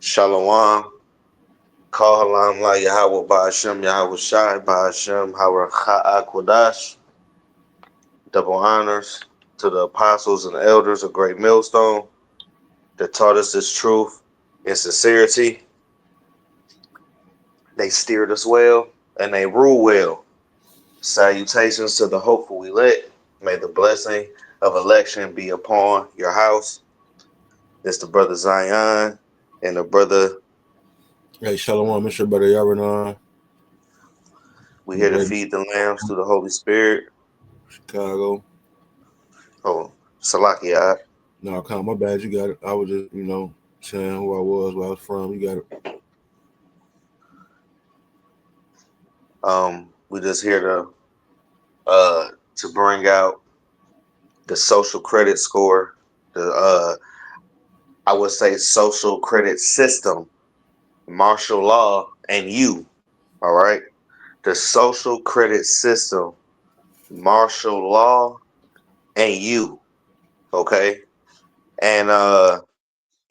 Shalom. Kahalam la Yahweh Ba'ashem Yahweh Shai Ba'ashem Hawar Ha'akwadash. Double honors to the apostles and the elders of Great Millstone that taught us this truth and sincerity. They steered us well and they rule well. Salutations to the hopeful elect. May the blessing of election be upon your house. It's the brother Zion and the brother. Hey, Shalom, Mr. Brother Yaranon. We here to feed the lambs through the Holy Spirit. Chicago. Oh, Salakia. No, come my bad. You got it. I was just, saying who I was, where I was from. You got it. We just here to bring out the social credit score, the I would say social credit system, martial law, and you. All right, the social credit system, martial law, and you. Okay, and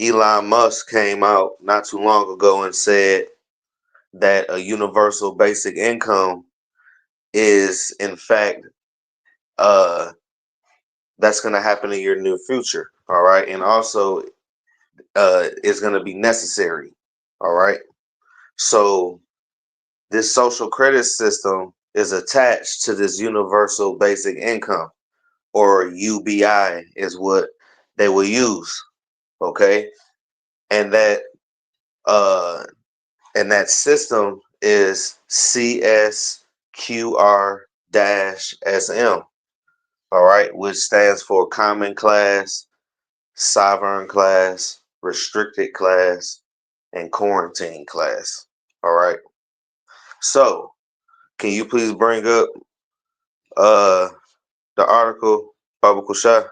Elon Musk came out not too long ago and said that a universal basic income is in fact that's going to happen in your near future. All right, and also is going to be necessary. All right, so this social credit system is attached to this universal basic income, or UBI is what they will use. Okay, and uh that system is CSQR-SM. All right, which stands for Common Class, Sovereign Class, Restricted Class, and Quarantine Class. All right. So, can you please bring up uh the article, Baba Kusha?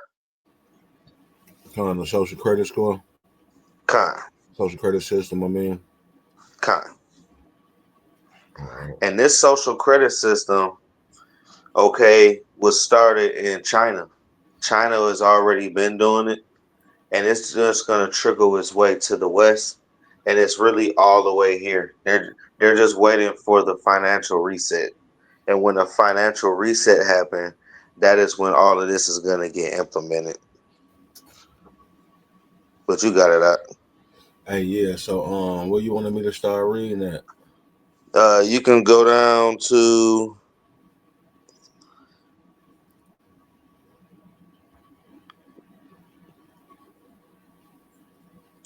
The social credit score, Khan. social credit system, I mean. Khan. And this social credit system, okay, was started in China. China has already been doing it, and it's just going to trickle its way to the West, and it's really all the way here. They're just waiting for the financial reset, and when the financial reset happens, that is when all of this is going to get implemented. But you got it out. Hey, yeah. So, where you wanted me to start reading at? You can go down to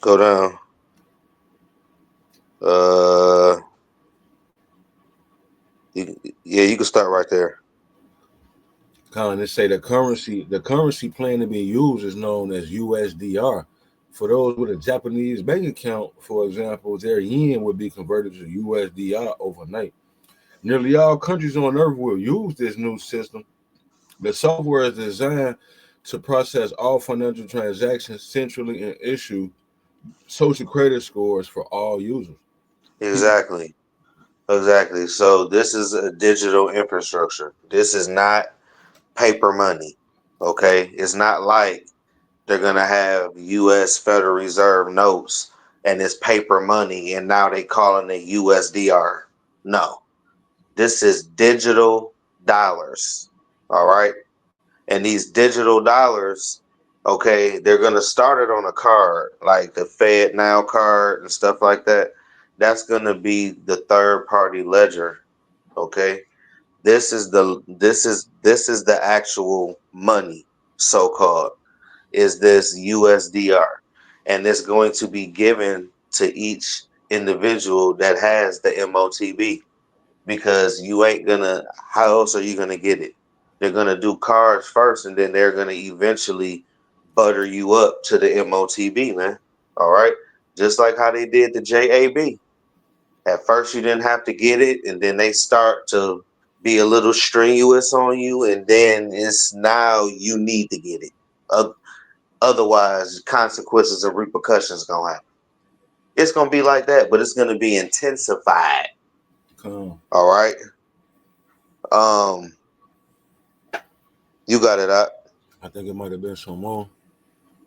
go down. Uh, you can start right there. They say the currency plan to be used is known as USDR. For those with a Japanese bank account, for example, their yen would be converted to USDR overnight. Nearly all countries on earth will use this new system. The software is designed to process all financial transactions centrally and issue social credit scores for all users. Exactly. Exactly. So this is a digital infrastructure. This is not paper money. Okay, it's not like they're gonna have U.S. Federal Reserve notes and it's paper money, and now they calling it USDR. No, this is digital dollars. All right, and these digital dollars, okay, they're gonna start it on a card like the Fed Now card and stuff like that. That's gonna be the third party ledger. Okay, this is the actual money, so called, is this USDR, and it's going to be given to each individual that has the MOTB, because you ain't gonna. How else are you gonna get it? They're gonna do cards first, and then they're gonna eventually butter you up to the MOTB, man. All right, just like how they did the JAB. At first, you didn't have to get it, and then they start to be a little strenuous on you, and then it's now you need to get it. Otherwise, consequences and repercussions gonna happen. It's gonna be like that, but it's gonna be intensified. Um, All right. Um, you got it up. I think it might have been some more.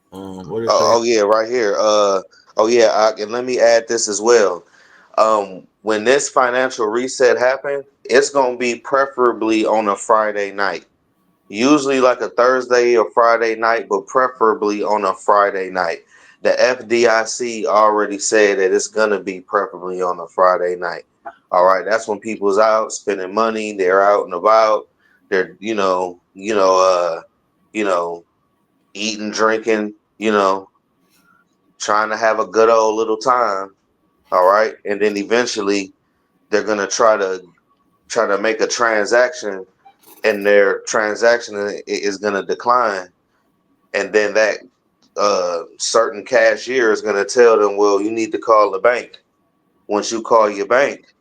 What did it say? Oh yeah, right here. Oh yeah, and let me add this as well. When this financial reset happen, it's gonna be preferably on a Friday night. Usually like a Thursday or Friday night, but preferably on a Friday night. The FDIC already said that it's gonna be preferably on a Friday night. All right, that's when people's out spending money. They're out and about. They're you know, eating, drinking. Trying to have a good old little time. All right, and then eventually they're gonna try to make a transaction, and their transaction is gonna decline, and then that certain cashier is gonna tell them, well, you need to call the bank. Once you call your bank,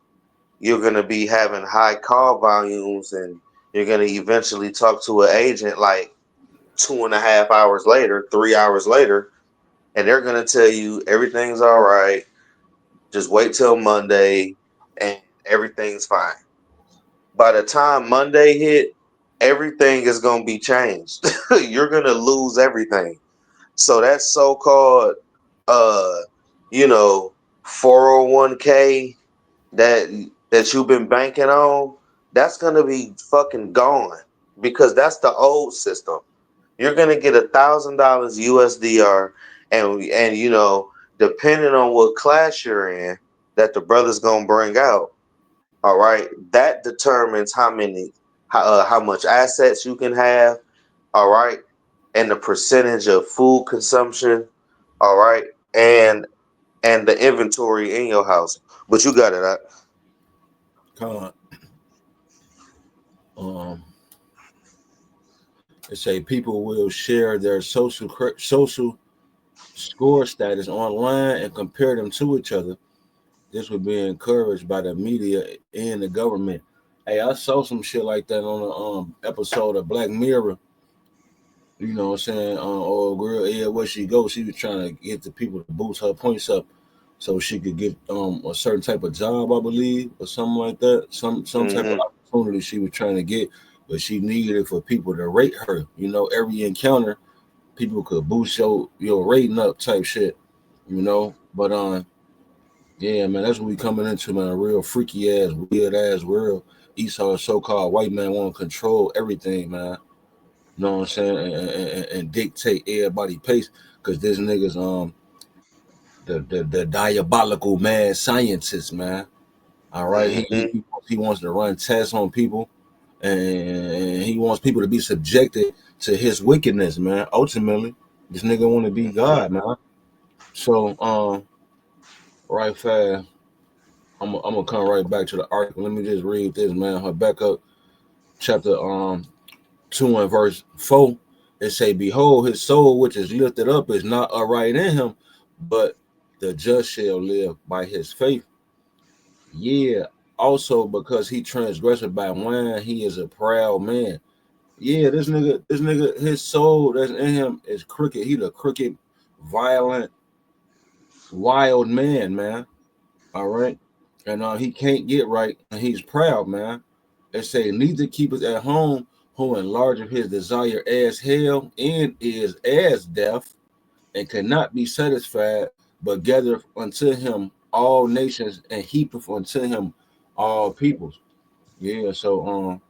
you're gonna be having high call volumes, and you're gonna eventually talk to an agent like 2.5 hours later, 3 hours later, and they're gonna tell you everything's all right. Just wait till Monday, and everything's fine. By the time Monday hit, everything is gonna be changed. You're gonna lose everything. So that so-called uh, you know, 401k that you've been banking on, that's gonna be fucking gone because that's the old system. You're gonna get $1,000 USDR, and depending on what class you're in, that the brother's gonna bring out. All right, that determines how much assets you can have. All right, and the percentage of food consumption. All right, and the inventory in your house. But you got it. Con, um, they say people will share their social score status online and compare them to each other. This would be encouraged by the media and the government. Hey, I saw some shit like that on an episode of Black Mirror. You know what I'm saying? Or girl, yeah, where she goes, she was trying to get the people to boost her points up so she could get a certain type of job, I believe, or something like that. Some type of Mm-hmm. opportunity she was trying to get, but she needed it for people to rate her. You know, every encounter, people could boost your rating up type shit. You know, but yeah, man, that's what we coming into, man. A real freaky ass, weird ass world. Esau, so-called white man, want to control everything, man. You know what I'm saying? And dictate everybody pace. Cause this niggas the diabolical mad scientist, man. All right. Mm-hmm. He wants to run tests on people, and he wants people to be subjected to his wickedness, man. Ultimately, this nigga want to be Mm-hmm. God, man. So right fast. I'm gonna come right back to the article. Let me just read this, man. Habakkuk chapter 2 and verse 4. It say, behold, his soul which is lifted up is not upright in him, but the just shall live by his faith. Yeah, also because he transgressed by wine, he is a proud man. Yeah, this nigga, his soul that's in him is crooked. He the crooked, violent, wild man, man. All right. And he can't get right, and he's proud, man. They say, neither keepeth at home who enlargeth his desire as hell and is as death, and cannot be satisfied, but gathereth unto him all nations and heapeth unto him all peoples. Yeah, so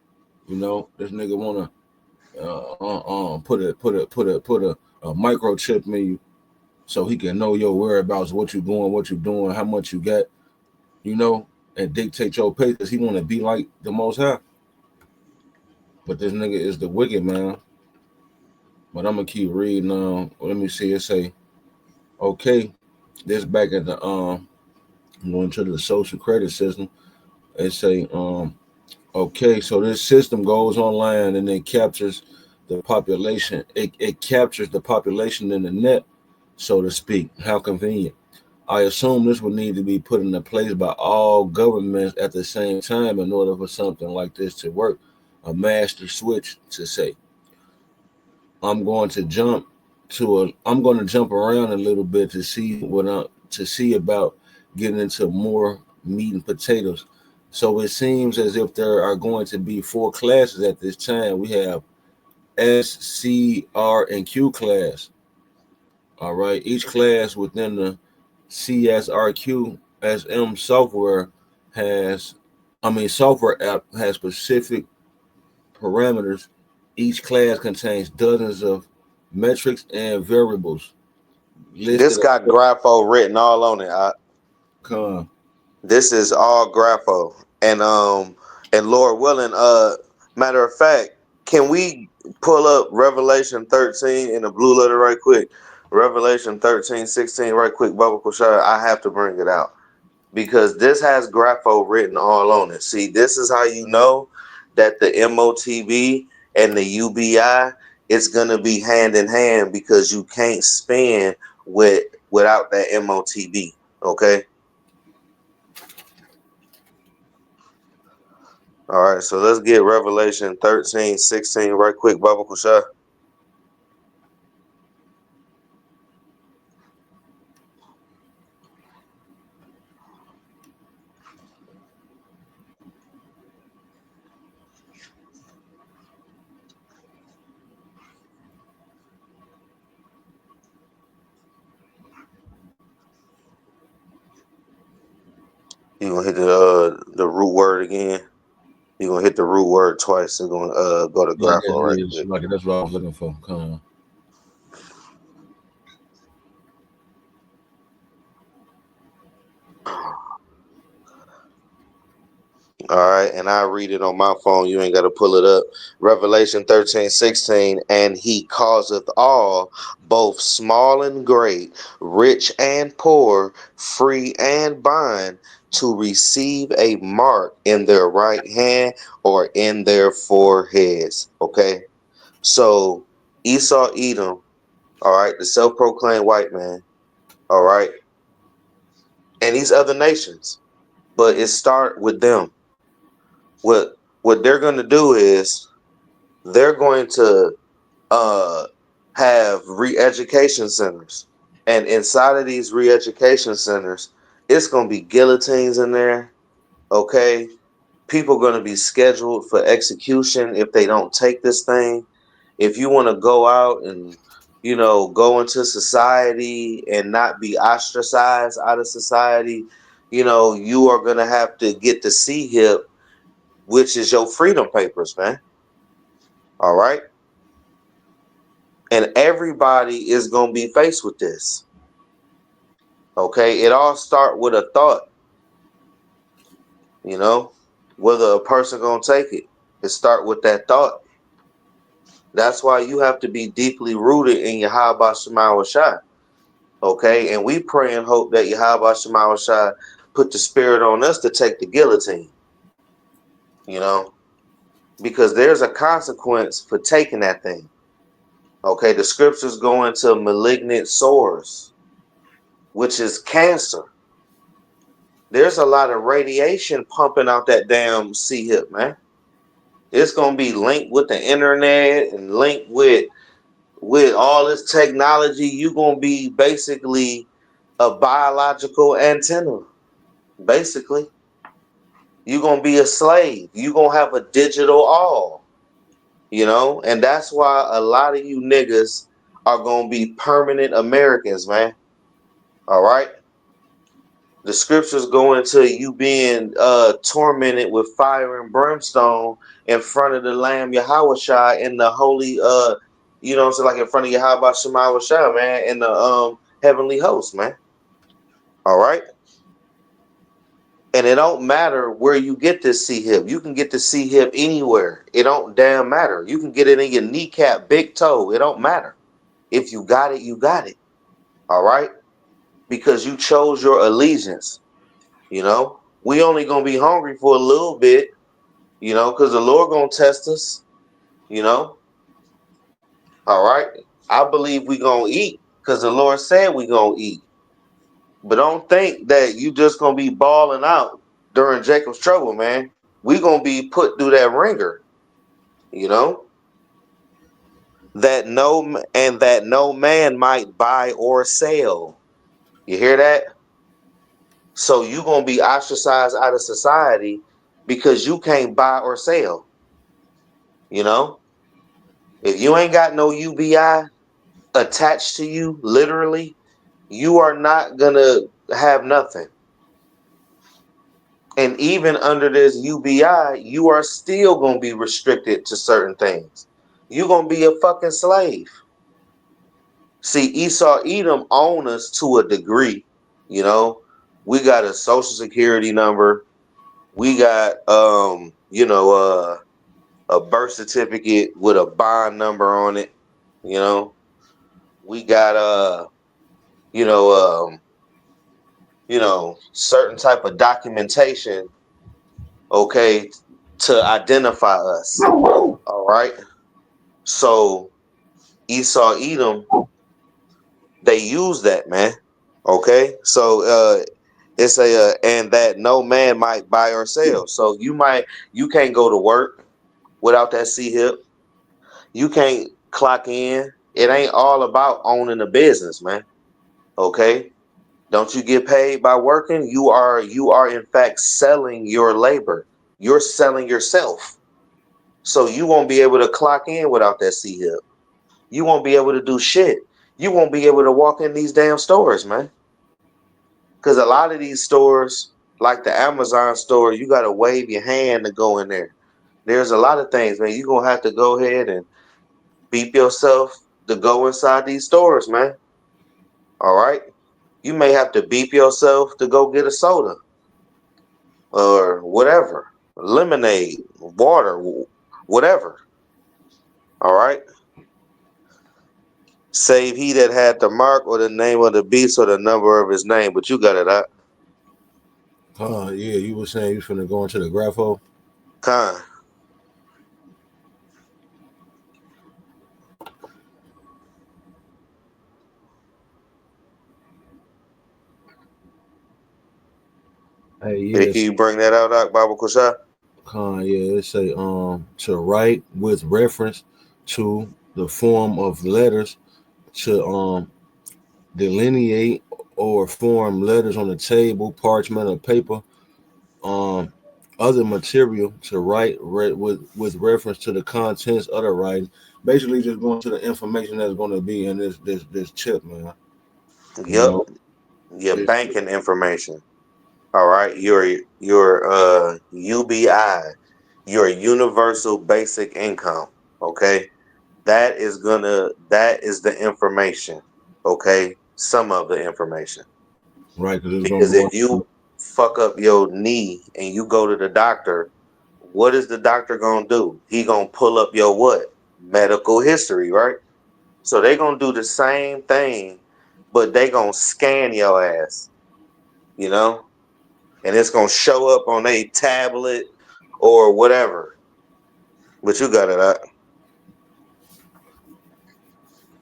this nigga wanna put a microchip in you so he can know your whereabouts, what you going, what you doing, how much you got, you know, and dictate your pace because he wanna be like the most high. But this nigga is the wicked man. But I'm gonna keep reading. Let me see. It say, okay, this back at the going to the social credit system. It say, okay, so this system goes online and it captures the population. It captures the population in the net, so to speak. How convenient. I assume this would need to be put into place by all governments at the same time in order for something like this to work. A master switch to say. I'm going to jump I'm going to jump around a little bit to see to see about getting into more meat and potatoes. So it seems as if there are going to be four classes at this time. We have S, C, R, and Q class. All right, each class within the CSRQSM software has, software app has specific parameters. Each class contains dozens of metrics and variables This listed. got Grapho written all on it. Con. This is all Grapho, and Lord willing, matter of fact, can we pull up Revelation 13 in the blue letter right quick? Revelation 13:16 right quick, Bubba Kushar. I have to bring it out because this has Grapho written all on it. See, this is how you know that the MOTB and the UBI is gonna be hand in hand because you can't spin without that MOTB. Okay. All right, so let's get Revelation 13:16 right quick, Baba Kusha. You gonna hit the root word again. You gonna hit the root word twice. You're gonna go to Yeah, Grapho right quick. like that's what I was looking for. Con. All right, and I read it on my phone. You ain't got to pull it up. Revelation 13:16, and he causeth all, both small and great, rich and poor, free and bond, to receive a mark in their right hand or in their foreheads. Okay, so Esau, Edom, all right, the self-proclaimed white man, all right, and these other nations, but it start with them. What what they're going to do is they're going to uh, have re-education centers, and inside of these re-education centers, it's going to be guillotines in there. Okay, people are going to be scheduled for execution if they don't take this thing. If you want to go out and go into society and not be ostracized out of society, you are going to have to get the C-hip, which is your freedom papers, man. All right. And everybody is going to be faced with this. Okay. It all start with a thought, you know, whether a person going to take it. It start with that thought. That's why you have to be deeply rooted in Yahweh Shema Shai. Okay. And we pray and hope that Yahweh Shema Shai put the spirit on us to take the guillotine, you know, because there's a consequence for taking that thing. Okay. The scriptures go into malignant sores, which is cancer. There's a lot of radiation pumping out that damn C-hip, man. It's gonna be linked with the internet and linked with all this technology. You're gonna be basically a biological antenna. Basically, you're gonna be a slave. You're gonna have a digital all, and that's why a lot of you niggas are gonna be permanent Americans, man. All right. The scriptures go into you being tormented with fire and brimstone in front of the Lamb Yahweh in the holy so like in front of Yahweh Shema Shai, man, in the heavenly host, man. All right. And it don't matter where you get this C-hip. You can get the C-hip anywhere. It don't damn matter. You can get it in your kneecap, big toe. It don't matter. If you got it, you got it. All right. Because you chose your allegiance. We only gonna be hungry for a little bit, because the Lord gonna test us, you know. All right. I believe we gonna eat because the Lord said we gonna eat. But don't think that you just gonna be balling out during Jacob's trouble, man. We gonna be put through that ringer, you know, that no man might buy or sell. You hear that? So you gonna be ostracized out of society because you can't buy or sell, you know. If you ain't got no UBI attached to you, literally, you are not gonna have nothing. And even under this UBI, you are still gonna be restricted to certain things. You're gonna be a fucking slave. See, Esau Edom own us to a degree. You know, we got a social security number. We got a birth certificate with a bond number on it. You know, we got you know um certain type of documentation, okay, to identify us. All right. So Esau Edom, they use that, man. Okay. So it's a and that no man might buy or sell. So you can't go to work without that C hip. You can't clock in. It ain't all about owning a business, man. Okay. Don't you get paid by working? You are in fact selling your labor. You're selling yourself. So you won't be able to clock in without that C hip. You won't be able to do shit. You won't be able to walk in these damn stores, man. Because a lot of these stores, like the Amazon store, you got to wave your hand to go in there. There's a lot of things, man. You're going to have to go ahead and beep yourself to go inside these stores, man. All right? You may have to beep yourself to go get a soda or whatever, lemonade, water, whatever. All right? Save he that had the mark or the name of the beast or the number of his name, but you got it out. Yeah, you were saying you finna go into the grapho. Con. Hey, Hey, can yes, you bring that out, Baba Kusha? yeah, it say to write with reference to the form of letters to delineate or form letters on the table, parchment, or paper, um, other material to write with reference to the contents of the writing. Basically, just going to the information that's going to be in this chip, man. You Yep. know, Your it's banking information. All right. Your UBI, your universal basic income. Okay. That is the information. Okay. Some of the information. right because it's going to Because go. if you fuck up your knee and you go to the doctor, what is the doctor gonna do? He gonna pull up your what? Medical history, right? So they gonna do the same thing, but they gonna scan your ass, you know, and it's gonna show up on a tablet or whatever. But you got it out.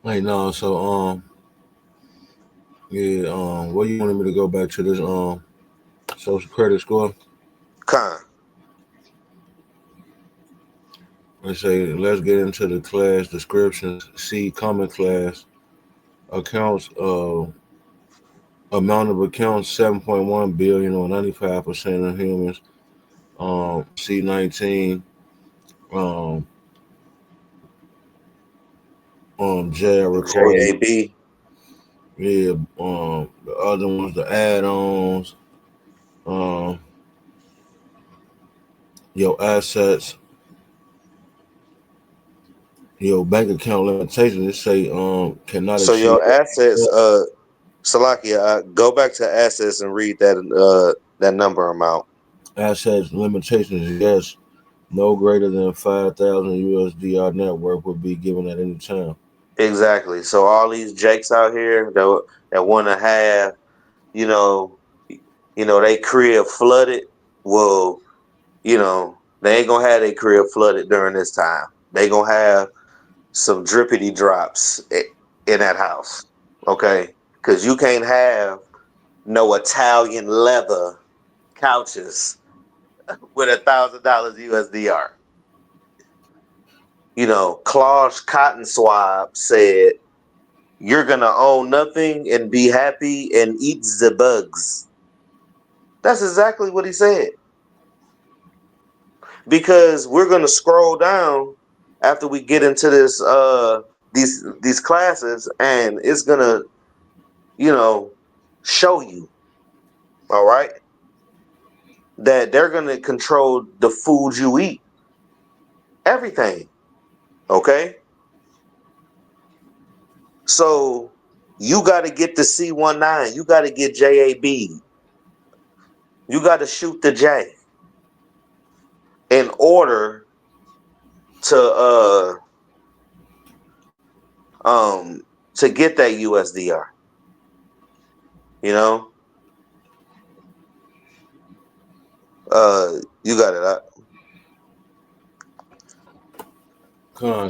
Hey, no, so yeah, what you wanted me to go back to this social credit score? Con. Let's say let's get into the class descriptions. See common class accounts. Amount of accounts 7.1 billion or 95% of humans. C19. Um, jail required. JAB. Yeah. The other ones, the add-ons. Um, your assets. Your bank account limitations. It say cannot So exceed your assets, Salakia, go back to assets and read that number amount. assets limitations. Yes, no greater than 5,000 USD net worth would be given at any time. Exactly. So all these jakes out here that want to have, you know, they crib flooded. Well, they ain't gonna have their crib flooded during this time. They gonna have some drippity drops in that house. Okay, because you can't have no Italian leather couches with $1,000 USDR. Klaus Cotton Swab said, "You're gonna own nothing and be happy and eat the bugs." That's exactly what he said. Because we're gonna scroll down after we get into these classes, and it's gonna, you know, show you. All right, that they're gonna control the food you eat, everything. Okay, so you got to get the C-19. You got to get JAB. You got to shoot the J in order to um to get that USDR. You know, you got it.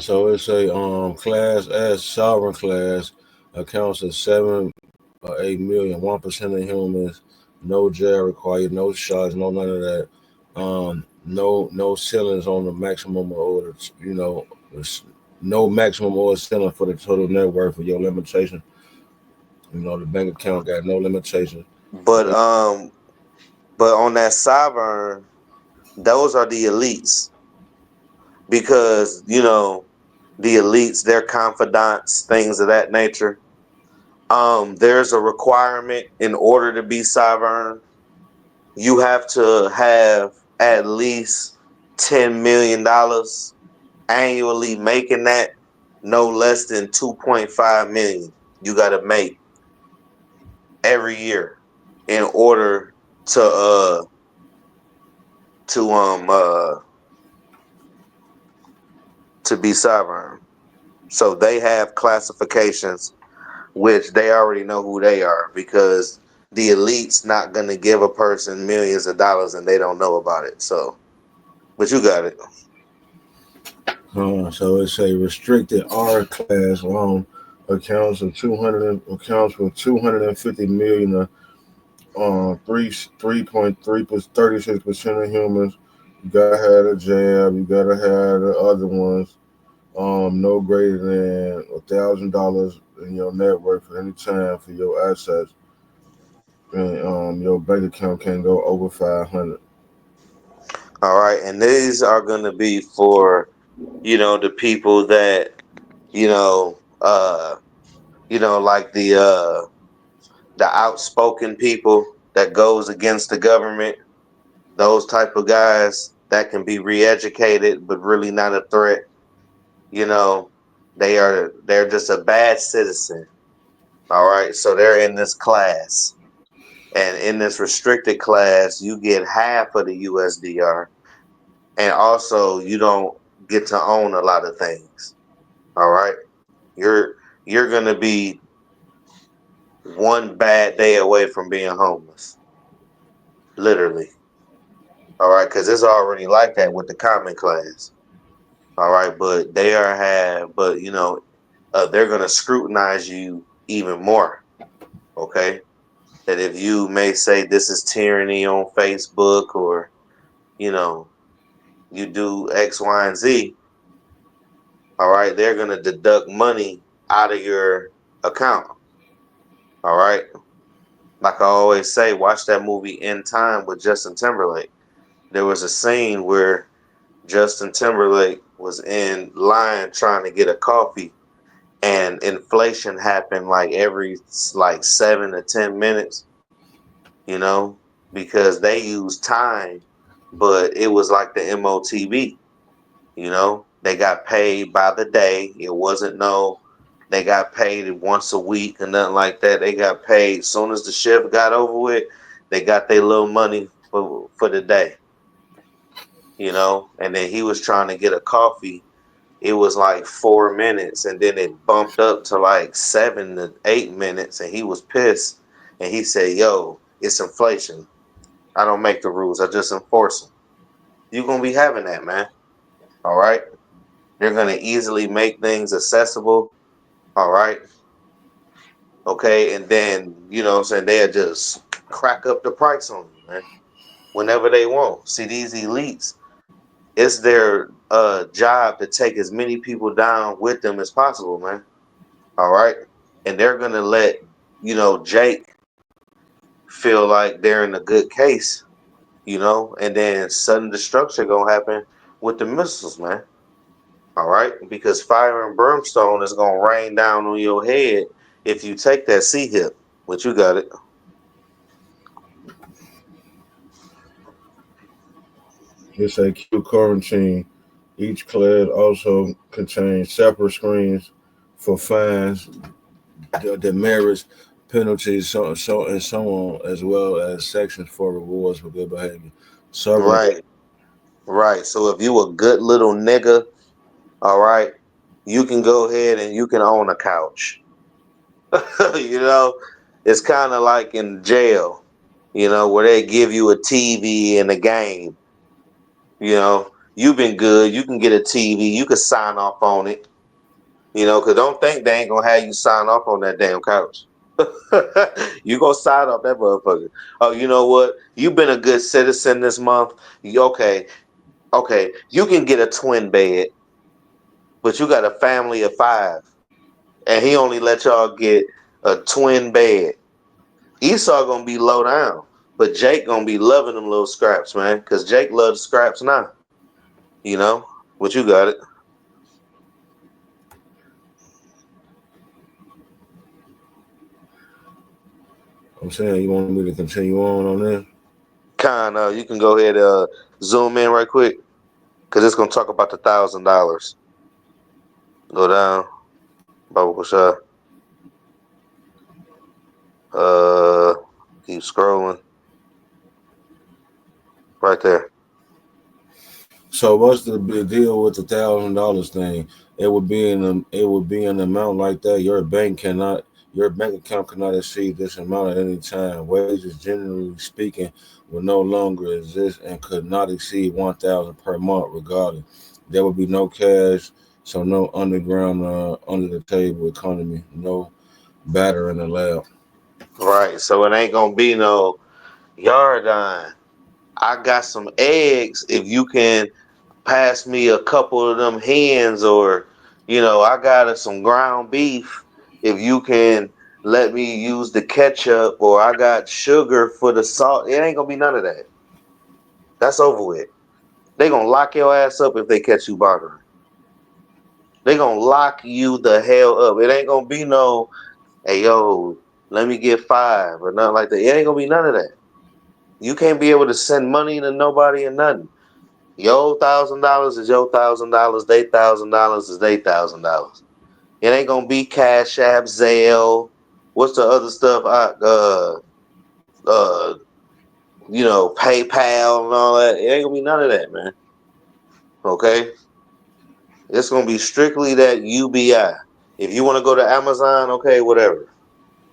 So it's a class S sovereign class accounts for 7 or 8 million, 1% of humans, no jail required, no shots, no none of that. No ceilings on the maximum order, no maximum order ceiling for the total net worth of your limitation. The bank account got no limitation. But on that sovereign, those are the elites because the elites, their confidants, things of that nature. There's a requirement in order to be sovereign. You have to have at least $10 million annually, making that no less than 2.5 million. You got to make every year in order to to um uh to be sovereign. So they have classifications which they already know who they are because the elite's not gonna give a person millions of dollars and they don't know about it. So, but you got it. So it's a restricted R class loan accounts for 250 million. 3.3 36% of humans. You gotta have a jab. You gotta have the other ones. No greater than $1,000 in your net worth at any time for your assets, and your bank account can't go over 500. All right, and these are gonna be for the people that you know uh like the outspoken people that goes against the government. Those type of guys that can be re-educated but really not a threat. You know, they're just a bad citizen. All right, so they're in this class, and in this restricted class, you get half of the USDR, and also you don't get to own a lot of things. All right, you're gonna be one bad day away from being homeless, literally. All right, because it's already like that with the common class. All right, but they're gonna scrutinize you even more. Okay, that if you may say this is tyranny on Facebook or you know you do X, Y, and Z, all right, they're gonna deduct money out of your account. All right, like I always say, watch that movie In Time with Justin Timberlake. There was a scene where Justin Timberlake was in line trying to get a coffee, and inflation happened like every like 7 to 10 minutes. You know, because they use time, but it was like the MOTB. They got paid by the day. It wasn't they got paid once a week or nothing like that. They got paid as soon as the shift got over with. They got their little money for the day. And then he was trying to get a coffee. It was like 4 minutes, and then it bumped up to like 7 to 8 minutes, and he was pissed. And he said, "Yo, it's inflation. I don't make the rules. I just enforce them." You're gonna be having that, man. All right. They're gonna easily make things accessible. All right. Okay. And then what I'm saying, they'll just crack up the price on you, man. Whenever they want. See, these elites, it's their job to take as many people down with them as possible, man. All right. And they're gonna let Jake feel like they're in a good case, and then sudden destruction gonna happen with the missiles, man. All right, because fire and brimstone is gonna rain down on your head if you take that C hip. But you got it. It's a Q quarantine. Each class also contains separate screens for fines, demerits, penalties, and so on, as well as sections for rewards for good behavior. Serving. Right, right. So if you a good little nigga, all right, you can go ahead and you can own a couch. You know, it's kind of like in jail, you know, where they give you a TV and a game. You know, you've been good. You can get a TV. You can sign off on it. You know, because don't think they ain't gonna have you sign off on that damn couch. You gonna sign off that motherfucker. Oh, you know what? You've been a good citizen this month. Okay, okay. You can get a twin bed, but you got a family of 5, and he only let y'all get a twin bed. Esau gonna be low down, but Jake gonna be loving them little scraps, man. Cause Jake loves scraps now. You know, but you got it. I'm saying you want me to continue on this. Kind of. You can go ahead zoom in right quick, cause it's gonna talk about the $1,000. Go down, Baba Kusha. Uh, keep scrolling. Right there. So what's the big deal with the $1,000 thing? It would be an amount like that. Your bank account cannot exceed this amount at any time. Wages, generally speaking, will no longer exist and could not exceed 1,000 per month, regardless. There would be no cash, so no underground, under the table economy, no batter in the lab. Right. So it ain't gonna be no Yardine. I got some eggs. If you can pass me a couple of them hens, or I got some ground beef. If you can let me use the ketchup, or I got sugar for the salt. It ain't gonna be none of that. That's over with. They gonna lock your ass up if they catch you bartering. They gonna lock you the hell up. It ain't gonna be no, hey yo, let me get 5 or nothing like that. It ain't gonna be none of that. You can't be able to send money to nobody or nothing. Your $1,000 is your $1,000. They $1,000 is they $1,000. It ain't gonna be Cash App, Zelle. What's the other stuff? Uh, PayPal and all that. It ain't gonna be none of that, man. Okay, it's gonna be strictly that UBI. If you want to go to Amazon, okay, whatever.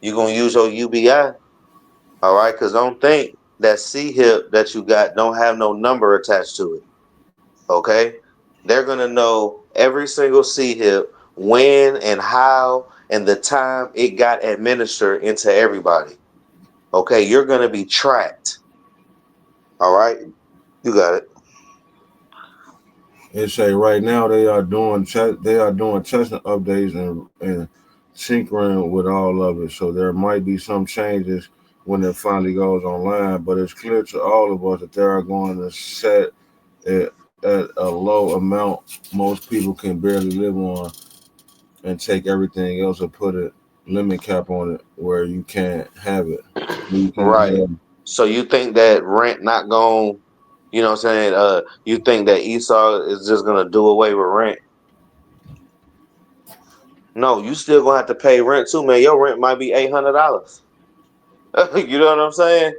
You gonna use your UBI, all right? Because don't think that C hip that you got don't have no number attached to it. Okay, they're gonna know every single C hip, when and how and the time it got administered into everybody. Okay, you're gonna be tracked. All right, you got it. It say right now they are doing testing updates and tinkering with all of it. So there might be some changes when it finally goes online, but it's clear to all of us that they are going to set it at a low amount most people can barely live on and take everything else and put a limit cap on it where you can't have it. You can't Right. have So you think that rent not going, you know what I'm saying? You think that Esau is just gonna do away with rent? No, you still gonna have to pay rent too, man. Your rent might be $800. You know what I'm saying?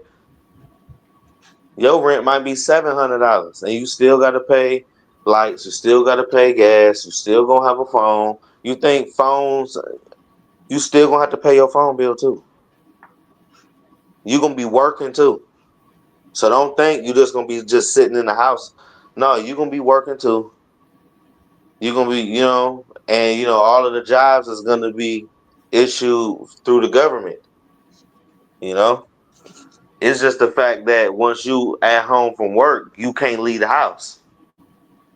Your rent might be $700, and you still got to pay lights. You still got to pay gas. You still gonna have a phone. You think phones? You still gonna have to pay your phone bill too. You gonna be working too. So don't think you just gonna be just sitting in the house. No, you gonna be working too. You gonna be, and all of the jobs is gonna be issued through the government. You know, it's just the fact that once you at home from work, you can't leave the house.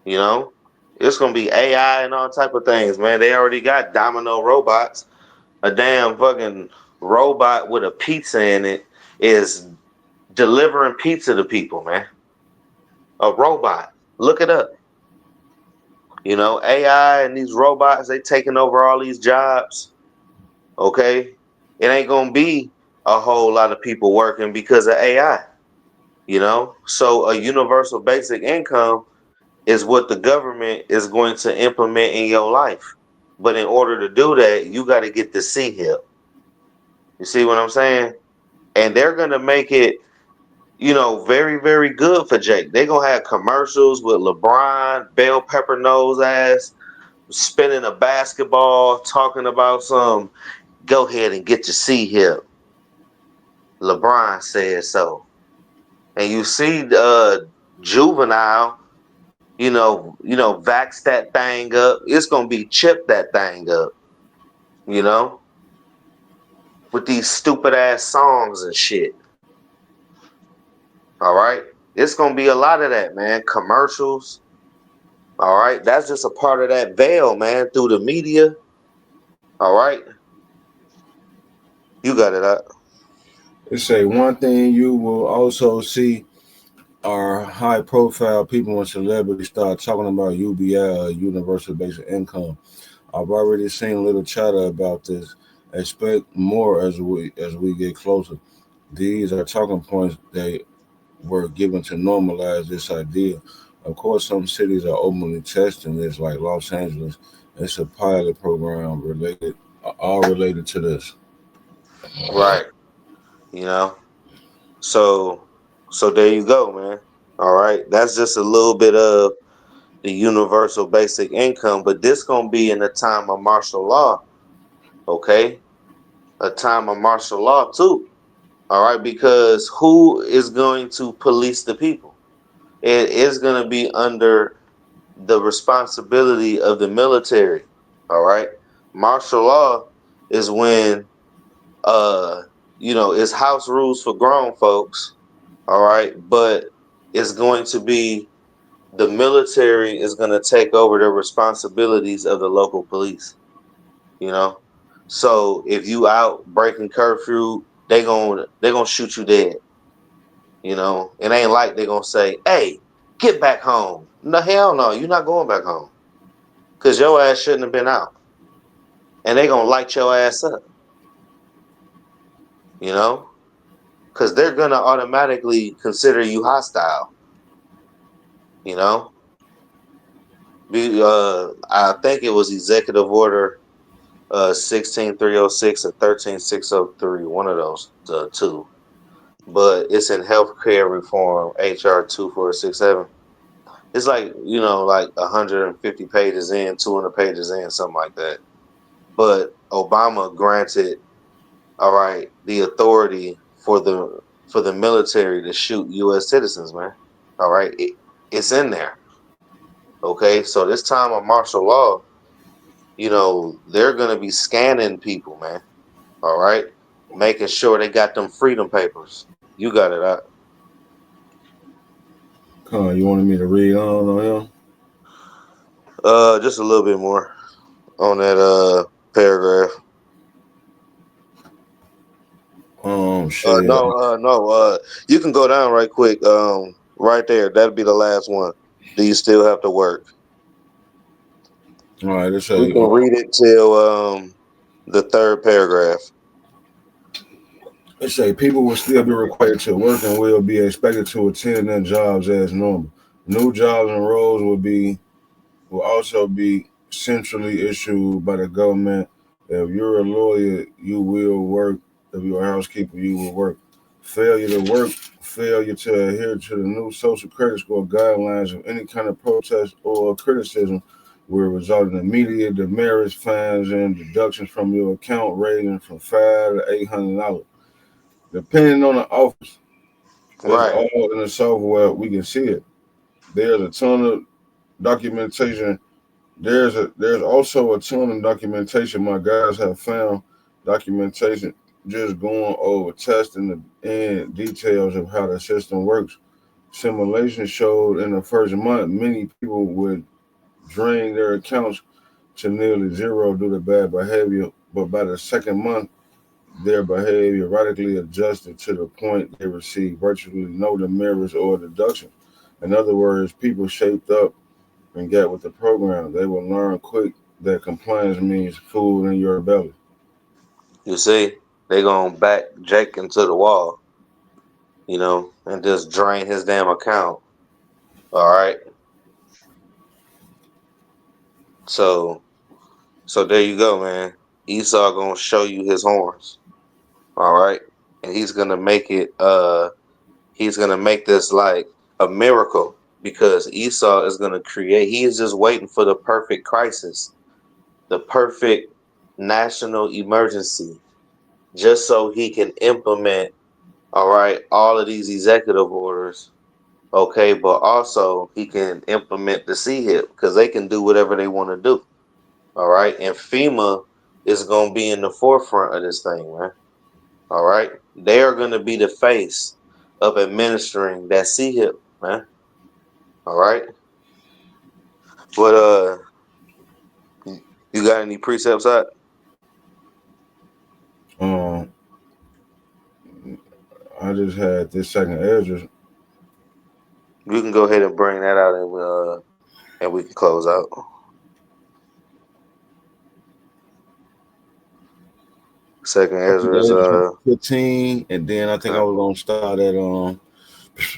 You know, it's gonna be AI and all type of things, man. They already got domino robots. A damn fucking robot with a pizza in it is delivering pizza to people, man. A robot. Look it up. AI and these robots, they taking over all these jobs. Okay, it ain't gonna be a whole lot of people working because of AI. You know, so a universal basic income is what the government is going to implement in your life. But in order to do that, you got to get the C hip. You see what I'm saying? And they're gonna make it, very, very good for Jake. They're gonna have commercials with LeBron, bell pepper nose ass, spinning a basketball, talking about some go ahead and get your C hip. LeBron said so. And you see Juvenile, vax that thing up. It's gonna be chip that thing up, you know, with these stupid ass songs and shit. All right. It's gonna be a lot of that, man. Commercials. All right. That's just a part of that veil, man, through the media. All right. You got it up. It say one thing you will also see are high profile people and celebrities start talking about UBI, universal basic income. I've already seen a little chatter about this. Expect more as we get closer. These are talking points they were given to normalize this idea. Of course, some cities are openly testing this, like Los Angeles. It's a pilot program all related to this. Right. You know. So so there you go, man. All right. That's just a little bit of the universal basic income, but this gonna be in a time of martial law, okay? A time of martial law too. All right, because who is going to police the people? It is going to be under the responsibility of the military. All right. Martial law is when uh it's house rules for grown folks. All right, but it's going to be the military is going to take over the responsibilities of the local police, you know. So if you out breaking curfew, they going to shoot you dead. It ain't like they're gonna say, "Hey, get back home." No, hell no, you're not going back home because your ass shouldn't have been out, and they gonna light your ass up, you know, because they're gonna automatically consider you hostile, you know. I think it was Executive Order 16306 or 13603, one of those two, but it's in healthcare reform HR 2467. It's like, like 150 pages in, 200 pages in, something like that. But Obama granted, all right, the authority for the military to shoot U.S. citizens, man. All right, it's in there. Okay, so this time of martial law, they're gonna be scanning people, man. All right, making sure they got them freedom papers. You got it out. You wanted me to read on him? Just a little bit more on that paragraph. Shit. No. You can go down right quick. Right there. That'll be the last one. Do you still have to work? All right, let's We say. can read it till the third paragraph. Let's say people will still be required to work and will be expected to attend their jobs as normal. New jobs and roles will also be centrally issued by the government. If you're a lawyer, you will work. If you're a housekeeper, you will work. Failure to work, failure to adhere to the new social credit score guidelines of any kind of protest or criticism will result in immediate demerits, fines, and deductions from your account ranging from $500 to $800. Depending on the office, it's Right. all in the software. We can see it. There's a ton of documentation. There's also a ton of documentation my guys have found. Documentation just going over testing and details of how the system works. Simulation showed in the first month many people would drain their accounts to nearly zero due to bad behavior, but by the second month their behavior radically adjusted to the point they received virtually no demerits or deductions. In other words, people shaped up and get with the program. They will learn quick that compliance means food in your belly. You see, they gonna back Jake into the wall. and just drain his damn account. All right. So there you go, man. Esau gonna show you his horns. All right. And he's gonna make this like a miracle because Esau is gonna create, he is just waiting for the perfect crisis, the perfect national emergency, just so he can implement, all right, all of these executive orders. Okay, but also he can implement the CHIP because they can do whatever they want to do. All right, and FEMA is gonna be in the forefront of this thing, man. All right, they are gonna be the face of administering that CHIP, man. All right, but you got any precepts out? Um, I just had this second Ezra. You can go ahead and bring that out, and we can close out. Second Second Ezra is Ezra 15, and then I think I was gonna start at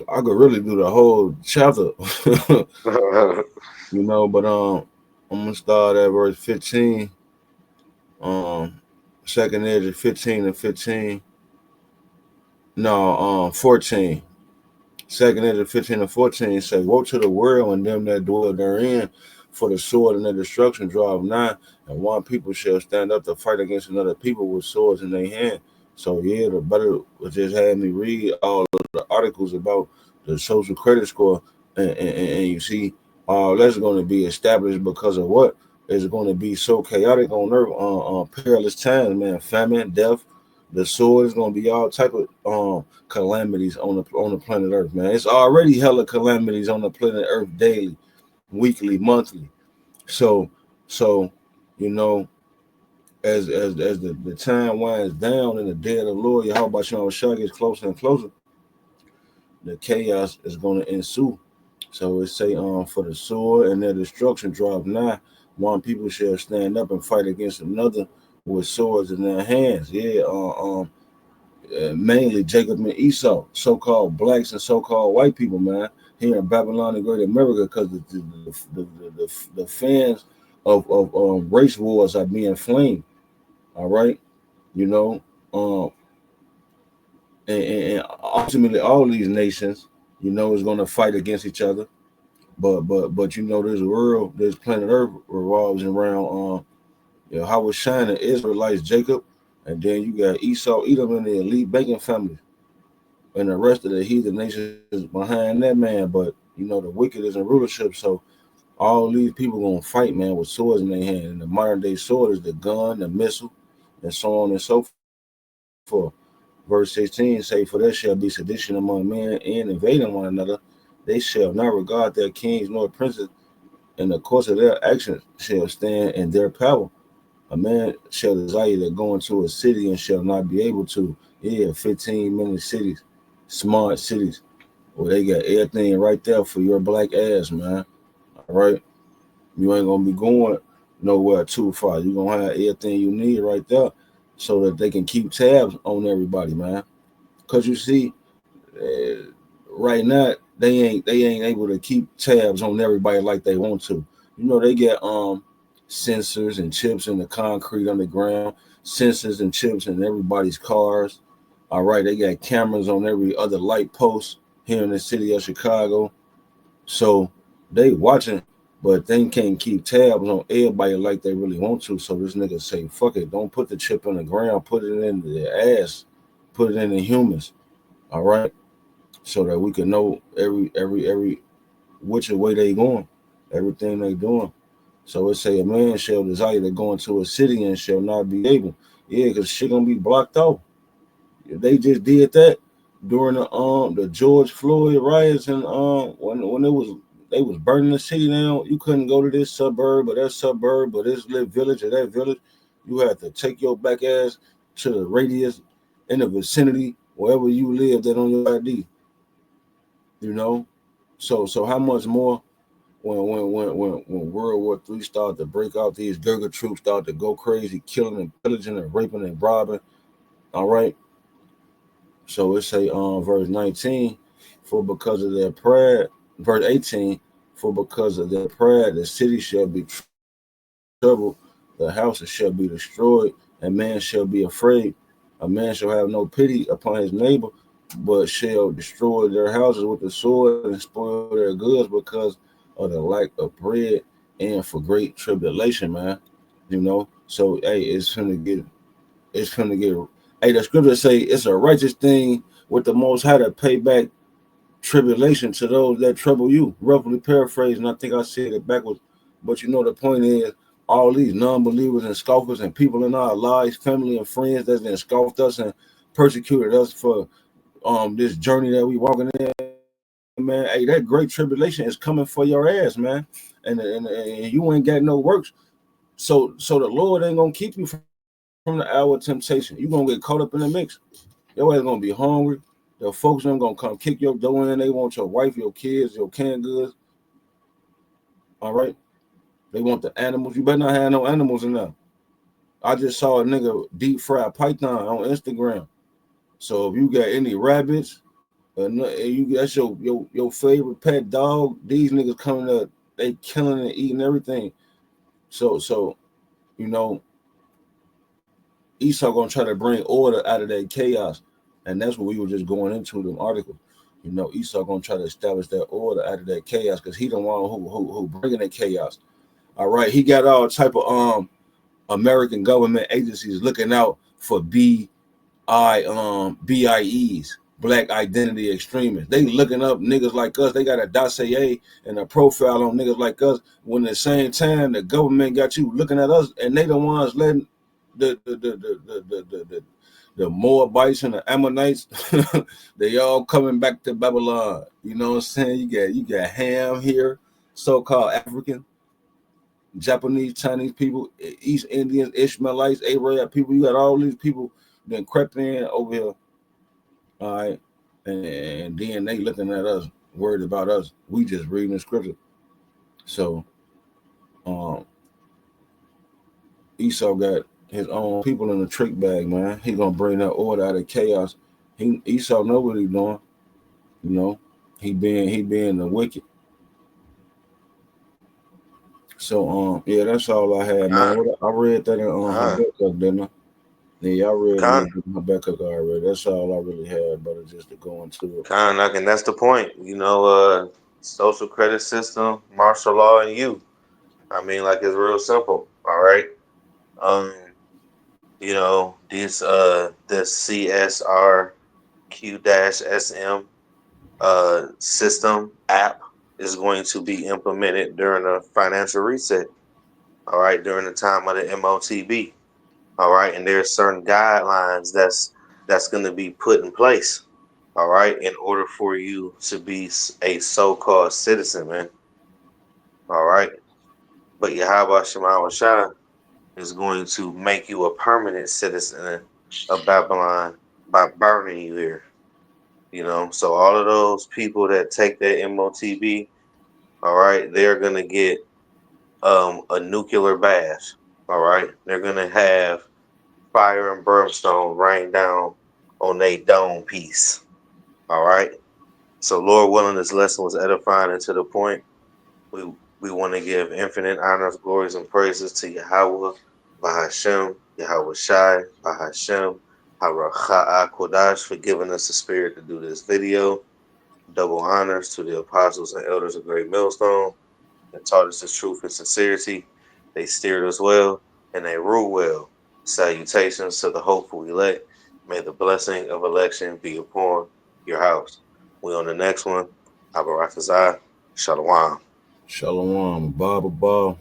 I could really do the whole chapter, but I'm gonna start at verse 15. Um, second Ezra 15 and 15. No, 14. Second Ezra 15 and 14 say, woe to the world and them that dwell therein, for the sword and the destruction draweth nigh, and one people shall stand up to fight against another people with swords in their hand. So yeah, the brother just had me read all of the articles about the social credit score, and you see, all that's going to be established because of what is going to be so chaotic on earth, perilous times, man, famine, death, the sword is going to be all type of calamities on the planet Earth, man. It's already hella calamities on the planet Earth daily, weekly, monthly. So so you know, as the time winds down and the day of the Lord, Yahweh Shah gets closer and closer, the chaos is going to ensue. So it say, for the sword and their destruction drop nigh, one people shall stand up and fight against another with swords in their hands. Yeah, mainly Jacob and Esau, so-called blacks and so-called white people, man, here in Babylon and Great America, because the fans of race wars are being flamed. All right, you know, um, and ultimately all these nations, is going to fight against each other. But this planet Earth revolves around how was shining Israelites, Jacob, and then you got Esau, Edom, and the elite banking family, and the rest of the heathen nations behind that man. But the wicked is in rulership, so all these people gonna fight, man, with swords in their hand. And the modern day sword is the gun, the missile, and so on and so forth. Verse 16 say, "For there shall be sedition among men and invading one another. They shall not regard their kings nor princes, and the course of their actions shall stand in their power. A man shall desire to go into a city and shall not be able to." Yeah, 15-minute cities, smart cities, where they got everything right there for your black ass, man. All right. You ain't gonna be going nowhere too far. You're gonna have everything you need right there so that they can keep tabs on everybody, man. Cause you see, uh, right now they ain't able to keep tabs on everybody like they want to. They get sensors and chips in the concrete underground, sensors and chips in everybody's cars. All right, they got cameras on every other light post here in the city of Chicago. So they watching, but they can't keep tabs on everybody like they really want to. So this nigga say, fuck it, don't put the chip in the ground, put it in the ass, put it in the humans. All right, so that we can know every which way they going, everything they doing. So it say a man shall desire to go into a city and shall not be able. Yeah, because shit gonna be blocked off. They just did that during the George Floyd riots, and when it was they was burning the city down. You couldn't go to this suburb or that suburb or this little village or that village. You had to take your back ass to the radius in the vicinity wherever you lived that on your ID. You know, so how much more when World War III started to break out, these Gurkha troops started to go crazy, killing and pillaging and raping and robbing. All right. So it say verse 19, for because of their pride, verse 18, for because of their pride, the city shall be troubled, the houses shall be destroyed, and man shall be afraid. A man shall have no pity upon his neighbor, but shall destroy their houses with the sword and spoil their goods because of the lack of bread and for great tribulation, man. You know, so hey, it's gonna get. Hey, the scriptures say it's a righteous thing with the Most High to pay back tribulation to those that trouble you. Roughly paraphrased, and I think I said it backwards. But you know, the point is, all these non-believers and scoffers and people in our lives, family and friends that's been scoffed us and persecuted us for this journey that we walking in, man. Hey, that great tribulation is coming for your ass, man. And you ain't got no works. So the Lord ain't gonna keep you from the hour of temptation. You gonna get caught up in the mix. Your ass gonna be hungry. The folks them gonna come kick your door in. They want your wife, your kids, your canned goods. All right. They want the animals. You better not have no animals in there. I just saw a nigga deep fry python on Instagram. So if you got any rabbits, you that's your favorite pet dog. These niggas coming up, they killing and eating everything. So you know, Esau gonna try to bring order out of that chaos, and that's what we were just going into them articles. You know, Esau gonna try to establish that order out of that chaos because he the one who bringing that chaos. All right, he got all type of American government agencies looking out for BIEs, Black Identity Extremists. They looking up niggas like us. They got a dossier and a profile on niggas like us. When at the same time the government got you looking at us, and they the ones letting the Moabites and the Ammonites, they all coming back to Babylon. You know what I'm saying? You got Ham here, so-called African, Japanese, Chinese people, East Indians, Ishmaelites, Arab people. You got all these people that crept in over here. All right. And then they looking at us, worried about us. We just reading the scripture. So um Esau got his own people in the trick bag, man. He gonna bring that order out of chaos. Esau know what he doing. You know, he being the wicked. So yeah, that's all I had, man. Con, I read that in con, Habakkuk, didn't I? Yeah, y'all read a little con, bit of Habakkuk already. That's all I really had, brother, just to go into it. con. And that's the point. Social credit system, martial law, and you. I mean, like it's real simple. All right. Um, this CSRQ-SM system app is going to be implemented during a financial reset. All right, during the time of the MOTB. All right, and there's certain guidelines that's going to be put in place. All right, in order for you to be a so-called citizen, man. All right, but Yahweh Shema Shah is going to make you a permanent citizen of Babylon by burning you here. So all of those people that take that MOTB, all right, they're gonna get a nuclear bath. All right, they're gonna have fire and brimstone rain down on their dome piece. All right. So Lord willing, this lesson was edifying and to the point. We want to give infinite honors, glories, and praises to Yahweh, Bahashem, Yahweh Shai, Bahashem, Haracha'a Kodash for giving us the spirit to do this video. Double honors to the apostles and elders of Great Millstone that taught us the truth and sincerity. They steered us well and they rule well. Salutations to the hopeful elect. May the blessing of election be upon your house. We on the next one. Abarakazah. Shalom. Shalom, Baba.